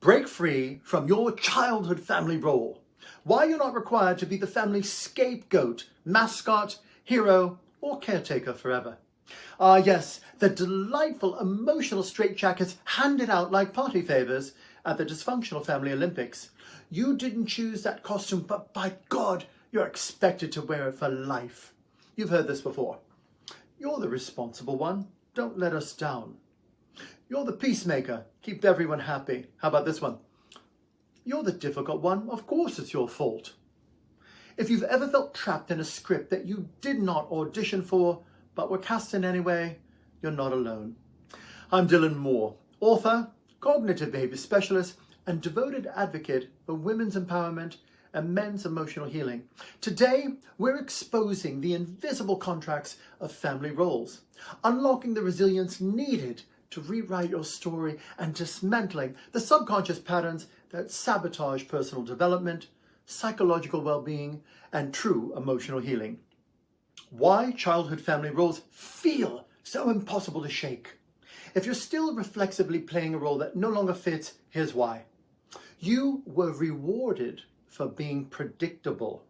Break free from your childhood family role. Why you're not required to be the family scapegoat, mascot, hero, or caretaker forever. Yes, the delightful emotional straitjackets handed out like party favors at the dysfunctional family Olympics. You didn't choose that costume, but by God, you're expected to wear it for life. You've heard this before. You're the responsible one. Don't let us down. You're the peacemaker. Keep everyone happy. How about this one? You're the difficult one. Of course it's your fault. If you've ever felt trapped in a script that you did not audition for, but were cast in anyway, you're not alone. I'm Dylan Moore, author, cognitive behavior specialist, and devoted advocate for women's empowerment and men's emotional healing. Today, we're exposing the invisible contracts of family roles, unlocking the resilience needed to rewrite your story and dismantling the subconscious patterns that sabotage personal development, psychological well-being, and true emotional healing. Why childhood family roles feel so impossible to shake. If you're still reflexively playing a role that no longer fits, here's why. You were rewarded for being predictable.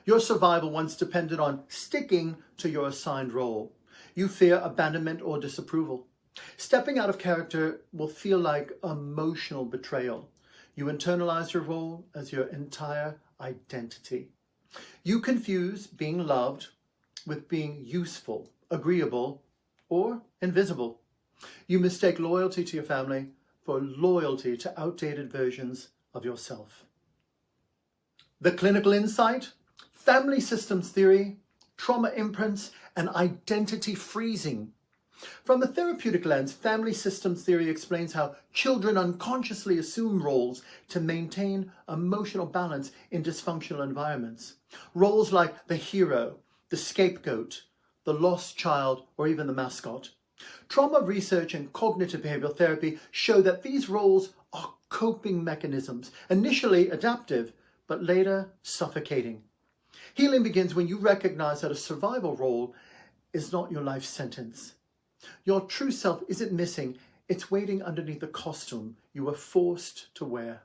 Your survival once depended on sticking to your assigned role. You fear abandonment or disapproval. Stepping out of character will feel like emotional betrayal. You internalize your role as your entire identity. You confuse being loved with being useful, agreeable, or invisible. You mistake loyalty to your family for loyalty to outdated versions of yourself. The clinical insight, family systems theory, trauma imprints, and identity freezing. From a therapeutic lens, family systems theory explains how children unconsciously assume roles to maintain emotional balance in dysfunctional environments. Roles like the hero, the scapegoat, the lost child, or even the mascot. Trauma research and cognitive behavioral therapy show that these roles are coping mechanisms, initially adaptive, but later suffocating. Healing begins when you recognize that a survival role is not your life sentence. Your true self isn't missing, it's waiting underneath the costume you were forced to wear.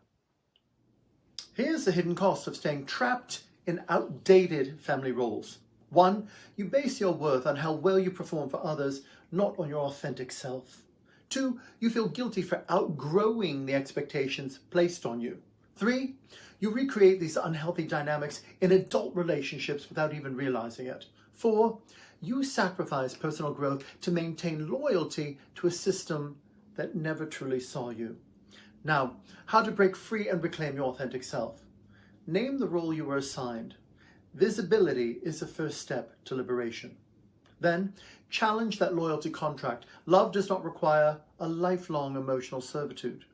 Here's the hidden cost of staying trapped in outdated family roles. 1, you base your worth on how well you perform for others, not on your authentic self. 2, you feel guilty for outgrowing the expectations placed on you. 3, you recreate these unhealthy dynamics in adult relationships without even realizing it. 4, you sacrifice personal growth to maintain loyalty to a system that never truly saw you. Now, how to break free and reclaim your authentic self? Name the role you were assigned. Visibility is the first step to liberation. Then, challenge that loyalty contract. Love does not require a lifelong emotional servitude.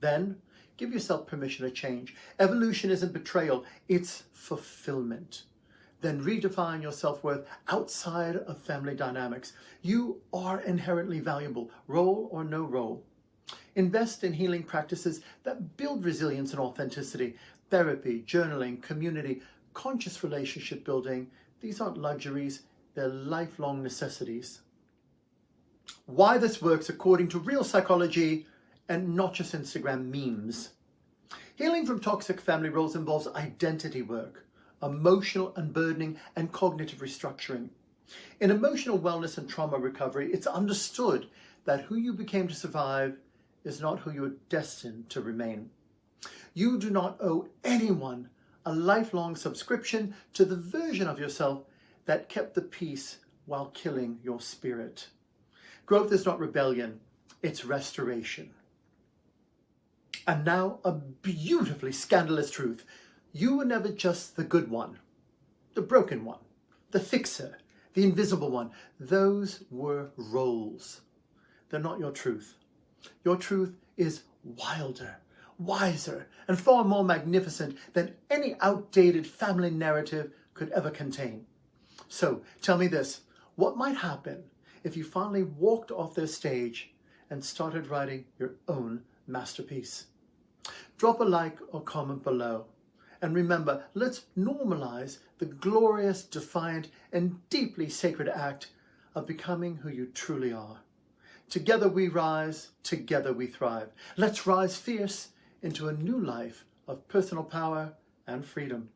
Then, give yourself permission to change. Evolution isn't betrayal, it's fulfillment. Then redefine your self-worth outside of family dynamics. You are inherently valuable, role or no role. Invest in healing practices that build resilience and authenticity. Therapy, journaling, community, conscious relationship building. These aren't luxuries, they're lifelong necessities. Why this works according to real psychology and not just Instagram memes. Healing from toxic family roles involves identity work, emotional unburdening, and cognitive restructuring. In emotional wellness and trauma recovery, it's understood that who you became to survive is not who you're destined to remain. You do not owe anyone a lifelong subscription to the version of yourself that kept the peace while killing your spirit. Growth is not rebellion, it's restoration. And now a beautifully scandalous truth. You were never just the good one, the broken one, the fixer, the invisible one. Those were roles. They're not your truth. Your truth is wilder, wiser, and far more magnificent than any outdated family narrative could ever contain. So tell me this, what might happen if you finally walked off their stage and started writing your own masterpiece? Drop a like or comment below. And remember, let's normalize the glorious, defiant, and deeply sacred act of becoming who you truly are. Together we rise, together we thrive. Let's rise fierce into a new life of personal power and freedom.